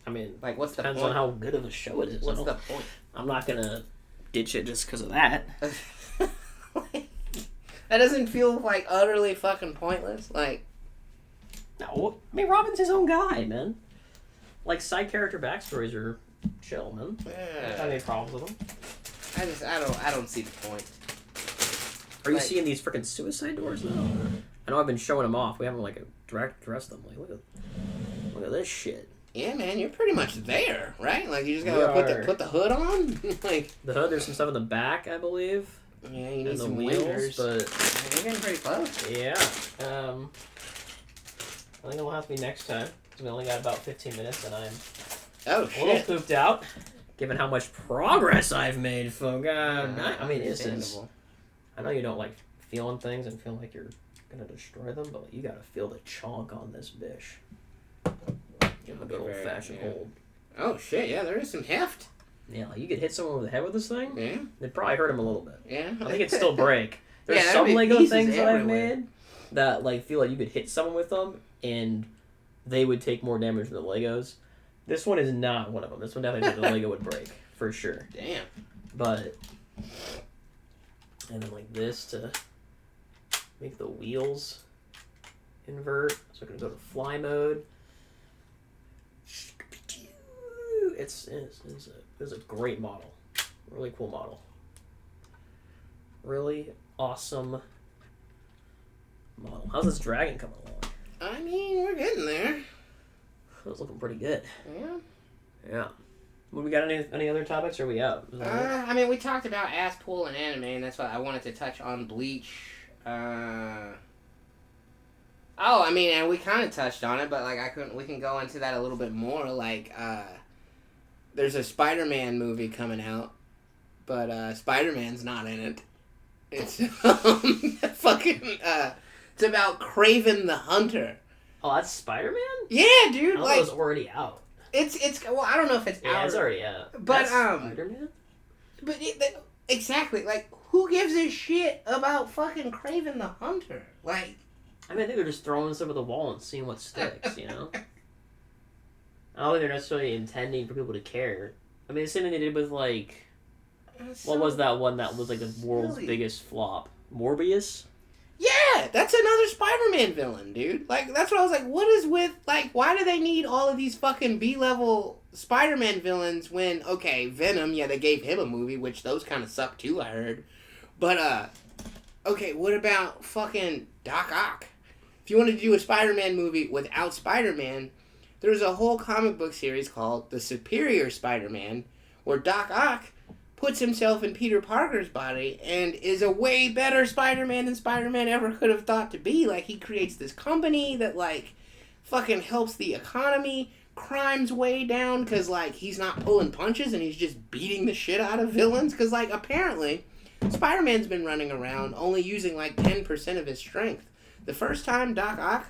I mean, like, what's the depends point? on how good of a show it is. What's the point? I'm not gonna ditch it just because of that. Like, that doesn't feel, like, utterly fucking pointless? Like... No, I mean, Robin's his own guy, man. Like, side character backstories are chill, man. I don't have any problems with them. I don't see the point. Are you seeing these freaking suicide doors now? I know I've been showing them off. We haven't, like, addressed them. Like, look at this shit. Yeah, man, you're pretty much there, right? Like, you just gotta put the hood on? Like, the hood, there's some stuff in the back, I believe. Yeah, you need some wheels, wheels, but... We're getting pretty close. Yeah. I think it'll have to be next time, because we only got about 15 minutes, and I'm a little pooped out, given how much progress I've made, folks. I mean, this is... I know you don't like feeling things and feel like you're gonna destroy them, but you gotta feel the chonk on this bish. Give it a good old-fashioned hold. Oh, shit, yeah, there is some heft. Yeah, like you could hit someone over the head with this thing. Yeah. It'd probably hurt him a little bit. Yeah. I think it'd still break. There's Yeah, some there'd be Lego pieces things that I've everywhere. made that like feel like you could hit someone with them and they would take more damage than the Legos. This one is not one of them. This one definitely the Lego would break for sure. Damn. But and then like this to make the wheels invert. So we're gonna go to fly mode. It's a great model. Really cool model. Really awesome model. How's this dragon coming along? I mean, we're getting there. It's looking pretty good. Yeah. Yeah. Well, we got any other topics, or are we out? I mean, we talked about ass pool and anime, and that's why I wanted to touch on Bleach. I mean, and we kind of touched on it, but like we can go into that a little bit more. Like, there's a Spider-Man movie coming out, but Spider-Man's not in it. It's it's about Kraven the Hunter. Oh, that's Spider-Man? Yeah, dude. I thought it was already out. It's well, I don't know if it's out. Yeah, it's already out. But that's Spider-Man? But exactly, like, who gives a shit about fucking Kraven the Hunter? Like, I mean, I think they're just throwing this over the wall and seeing what sticks, you know? I don't think they're necessarily intending for people to care. I mean, the same thing they did with, like... What was that one that was, like, the world's biggest flop? Morbius? Yeah, that's another Spider-Man villain, dude. Like, that's what I was like, what is with... Like, why do they need all of these fucking B-level Spider-Man villains when... Okay, Venom, yeah, they gave him a movie, which those kind of suck, too, I heard. But, okay, what about fucking Doc Ock? If you wanted to do a Spider-Man movie without Spider-Man... There's a whole comic book series called The Superior Spider-Man, where Doc Ock puts himself in Peter Parker's body and is a way better Spider-Man than Spider-Man ever could have thought to be. Like, he creates this company that, like, fucking helps the economy, crime's way down, because, like, he's not pulling punches and he's just beating the shit out of villains, because, like, apparently, Spider-Man's been running around only using, like, 10% of his strength. The first time Doc Ock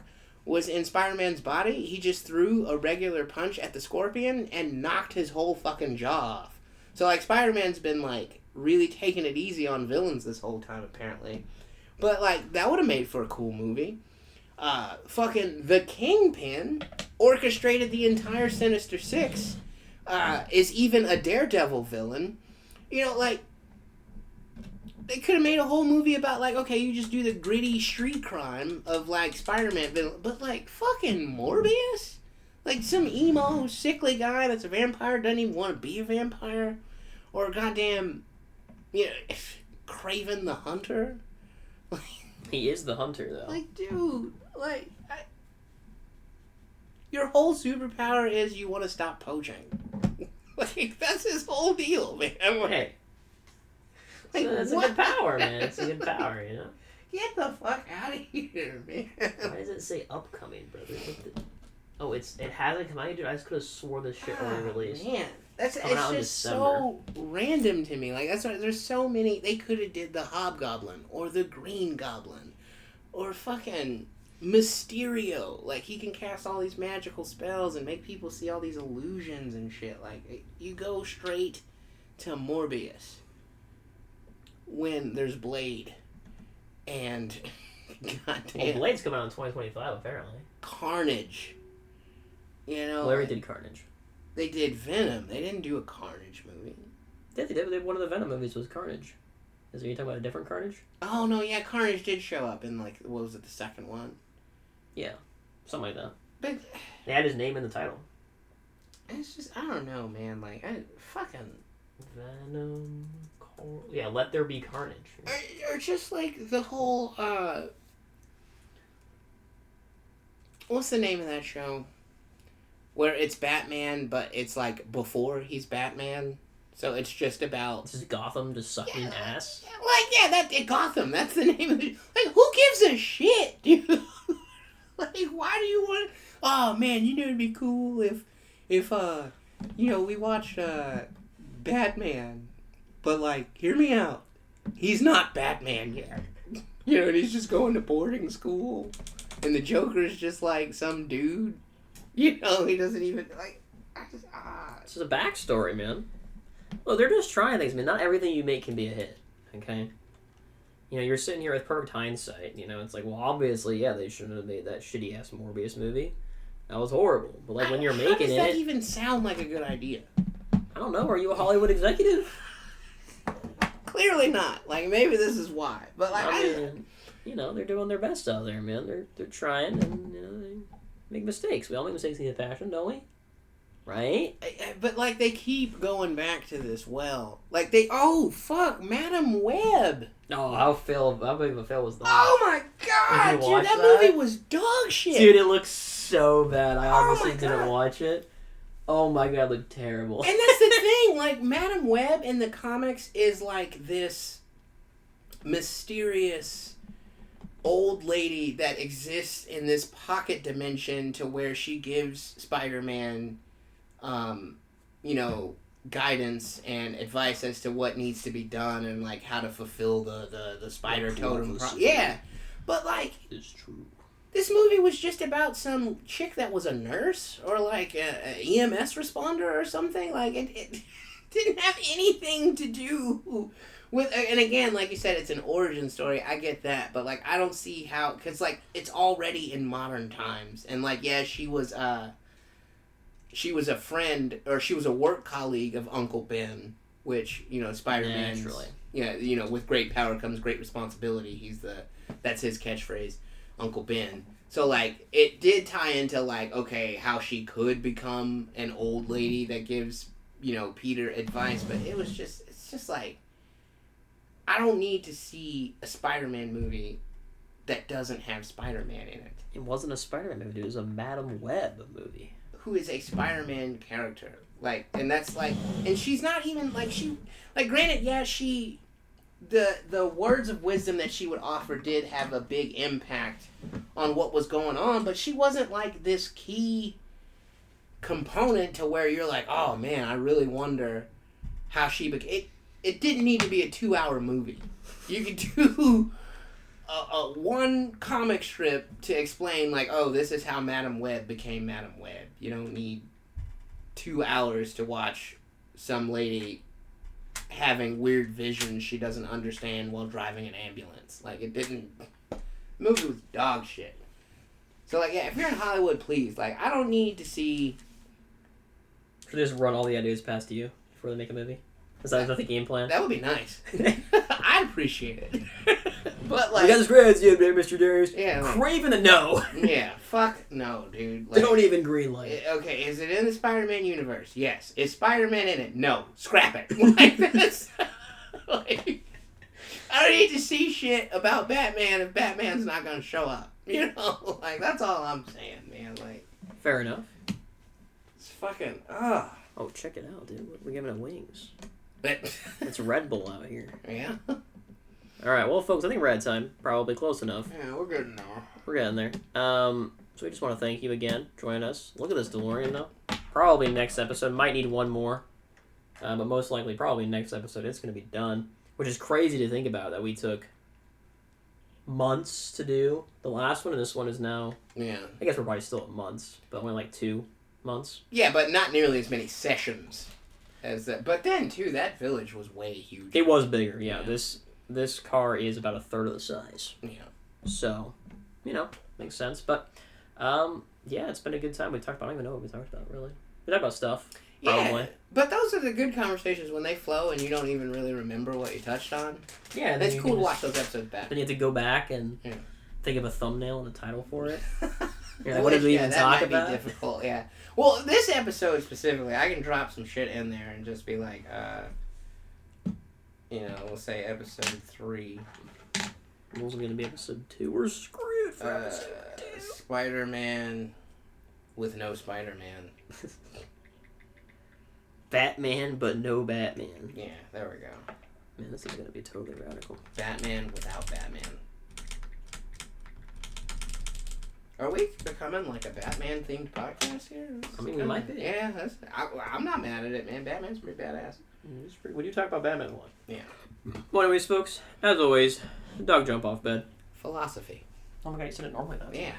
was in Spider-Man's body, he just threw a regular punch at the Scorpion and knocked his whole fucking jaw off. So, like, Spider-Man's been, like, really taking it easy on villains this whole time, apparently. But, like, that would have made for a cool movie. Fucking The Kingpin orchestrated the entire Sinister Six, is even a Daredevil villain. You know, like, they could have made a whole movie about, like, okay, you just do the gritty street crime of, like, Spider-Man villain. But, like, fucking Morbius? Like, some emo, sickly guy that's a vampire doesn't even want to be a vampire? Or goddamn, you know, Kraven the Hunter? Like, he is the hunter, though. like, dude, like, your whole superpower is you want to stop poaching. Like, that's his whole deal, man. Hey. Like, It's a good power, man. It's a good power, you know? Get the fuck out of here, man. Why does it say upcoming, brother? Oh, it hasn't come out yet, dude. I just could have swore this shit already released. Man, it's Coming out in just December. so random to me. Like, that's why there's so many. They could have did the Hobgoblin or the Green Goblin or fucking Mysterio. Like, he can cast all these magical spells and make people see all these illusions and shit. Like, you go straight to Morbius when there's Blade and goddamn Well, Blade's coming out in 2025, apparently. Carnage. You know, Well, they already did Carnage. They did Venom. They didn't do a Carnage movie. Yeah, they did. One of the Venom movies was Carnage. Is you talking about a different Carnage? Oh, no, yeah, Carnage did show up in, like, what was it, the second one? Yeah, something like that. But They had his name in the title. it's just, I don't know, man. Like, fucking... Venom... Yeah, Let There Be Carnage. Or just, like, the whole, what's the name of that show? Where it's Batman, but it's, like, before he's Batman. So it's just about... This is Gotham just sucking ass? Gotham, that's the name of it. Like, who gives a shit, dude? Like, why do you want... Oh, man, you know it'd be cool if you know, we watched, Batman. But, like, hear me out. He's not Batman yet. You know, and he's just going to boarding school. And the Joker's just, like, some dude. You know, he doesn't even, like... This is a backstory, man. Well, they're just trying things, man. Not everything you make can be a hit, okay? You know, you're sitting here with perfect hindsight. You know, it's like, well, obviously, yeah, they shouldn't have made that shitty-ass Morbius movie. That was horrible. But, like, when you're making it... How does that even sound like a good idea? I don't know. Are you a Hollywood executive? Clearly not. Like, maybe this is why. But, like, I mean, you know, they're doing their best out there, man. They're trying, and, you know, they make mistakes. We all make mistakes in the fashion, don't we? Right? But, like, they keep going back to this well. Like, oh, fuck, Madam Web. Oh, how big of a fail was that? Oh, my God, dude, that movie was dog shit. Dude, it looks so bad. I obviously didn't watch it. Oh, my God, it looked terrible. And that's the thing. Like, Madam Web in the comics is, like, this mysterious old lady that exists in this pocket dimension to where she gives Spider-Man... you know, guidance and advice as to what needs to be done and, like, how to fulfill the spider totem. Yeah. But, like... It's true. This movie was just about some chick that was a nurse or, like, a EMS responder or something. Like, it didn't have anything to do with... And again, like you said, it's an origin story. I get that. But, like, I don't see how... Because, like, it's already in modern times. And, like, yeah, she was a friend, or she was a work colleague of Uncle Ben, which, you know, Spider-Man's... Naturally. Yeah, you know, with great power comes great responsibility. That's his catchphrase, Uncle Ben. So, like, it did tie into, like, okay, how she could become an old lady that gives, you know, Peter advice, but it's just like, I don't need to see a Spider-Man movie that doesn't have Spider-Man in it. It wasn't a Spider-Man movie, it was a Madam Web movie. Who is a Spider-Man character. Like, and that's like, and she's not even, like, granted, yeah, the words of wisdom that she would offer did have a big impact on what was going on, but she wasn't, like, this key component to where you're like, oh, man, I really wonder how she became. It didn't need to be a 2-hour movie. You could do a one comic strip to explain, like, oh, this is how Madam Web became Madam Web. You don't need 2 hours to watch some lady having weird visions she doesn't understand while driving an ambulance. Like, it didn't... The movie was dog shit. So, like, yeah, if you're in Hollywood, please, like, I don't need to see... Should they just run all the ideas past you before they make a movie? Is that the game plan? That would be nice. I'd appreciate it. But, like... We got this great idea, Mr. Darius. Yeah. Like, Craven the no. Yeah, fuck no, dude. Like, they don't even greenlight. Okay, is it in the Spider-Man universe? Yes. Is Spider-Man in it? No. Scrap it. Like, that's... Like, I don't need to see shit about Batman if Batman's not gonna show up. You know? Like, that's all I'm saying, man. Like... Fair enough. It's fucking... Ugh. Oh, check it out, dude. We're giving it wings. But... It's Red Bull out here. Yeah? Alright, well, folks, I think we're at time. Probably close enough. Yeah, we're good now. We're getting there. So we just want to thank you again for joining us. Look at this DeLorean, though. Probably next episode. Might need one more. But most likely, probably next episode, it's going to be done. Which is crazy to think about, that we took months to do the last one, and this one is now... Yeah. I guess we're probably still at months, but only like 2 months. Yeah, but not nearly as many sessions as that. But then, too, that village was way huge. It was bigger, yeah. This car is about a third of the size. Yeah. So, you know, makes sense. But, yeah, it's been a good time. I don't even know what we talked about, really. We talked about stuff, probably. Yeah, but those are the good conversations when they flow and you don't even really remember what you touched on. Yeah. It's cool to watch those episodes back. Then you have to go back and think of a thumbnail and a title for it. Like, what did we even talk about? That might be difficult, yeah. Well, this episode specifically, I can drop some shit in there and just be like, you know, we'll say episode 3. It wasn't going to be episode 2. We're screwed for episode 2. Spider-Man with no Spider-Man. Batman, but no Batman. Yeah, there we go. Man, this is going to be totally radical. Batman without Batman. Are we becoming like a Batman-themed podcast here? I mean, we might be. Yeah, I'm not mad at it, man. Batman's pretty badass. When you talk about Batman one. Yeah. Well, anyways, folks, as always, dog jump off bed. Philosophy. Oh my god, you said it normally though. Yeah.